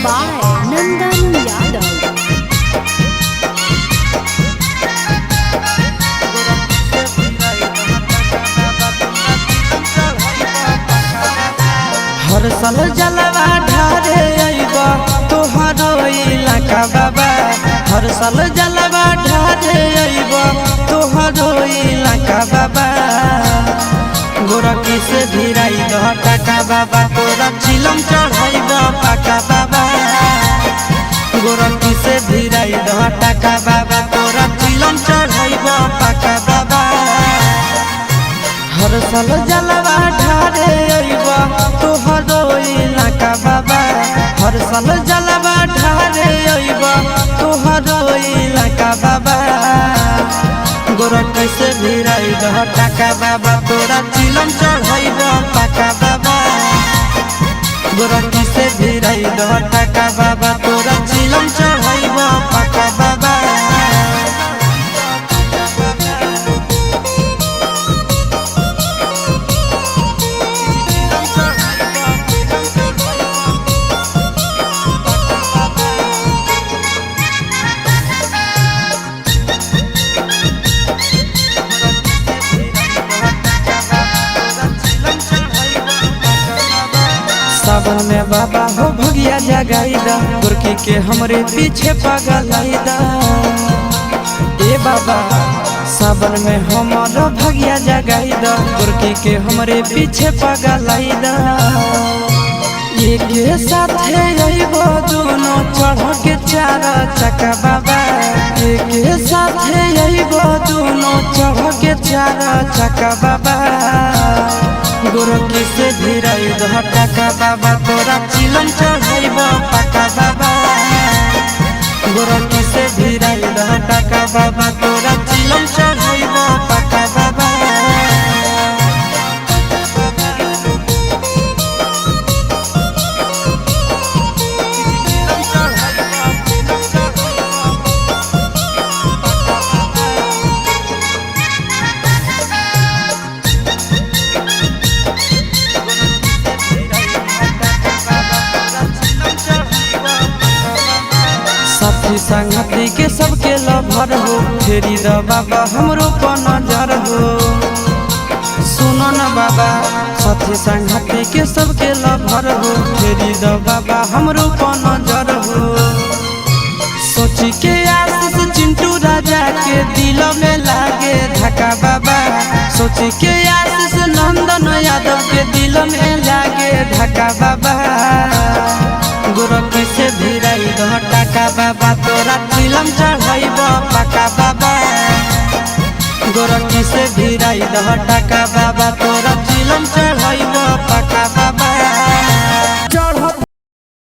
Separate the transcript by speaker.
Speaker 1: by Nandan Yadav.
Speaker 2: हर साल जलवा ढारे अइबा तोहरो इलाका बाबा। हर साल जलवा ढारे अइबा तोहरो इलाका बाबा। गोरखी से भिराई दह टाका बाबा, तोरा चिलम चढ़ाइबा पाका बाबा। गोरखी से भिराई दह टाका बाबा, तोरा चिलम चढ़ाइबा पाका बाबा। हर साल जलवा ढारे अइबा तोहरो इलाका बाबा। हर साल जलवा ढारे अइबा तोहरो इलाका बाबा। गोरखी से भिराई दह टाका बाबा, तोरा चिलम चढ़ाइबा पाका बाबा। गोरखी से भिराई दह टाका बाबा, तोरा चिलम चढ़ाइबा पाका बाबा। सावन में बाबा हो भगिया जगाईदा, गोरखी के हमरे पीछे पगलाईदा। ए बाबा सावन में हमारा भगिया जगाईदा, गोरखी के हमरे पीछे पगलाईदा। एक साथे अइबो दोनों चढ़ के चार चक्का बाबा। एक साथे अइबो दोनों चढ़ के चार चक्का बाबा। गोरखी से भिराई दह टाका बाबा, तोरा चिलम चढ़ाइबा पाका बाबा। गोरखी से भिराई दह टाका बाबा, तोरा चिलम चढ़ाइबा पाका बाबा। साथी संगती के सबके लभर हो, फेरी द बाबा हमरो पर नजर हो। सुनो न बाबा साथी संगती के सबके लभर हो, फेरी द बाबा हमरो पर नजर हो। सोची के आशीष चिंटू राजा के दिल में लागे धक्का बाबा। सोची के आशीष नंदन यादव के दिल में लागे धक्का बाबा। गोरखी से भिराई दह टाका बाबा, तोरा चिलम चढ़ाइबा पाका बाबा। गोरखी से भिराई दह टाका बाबा, तोरा चिलम चढ़ाइबा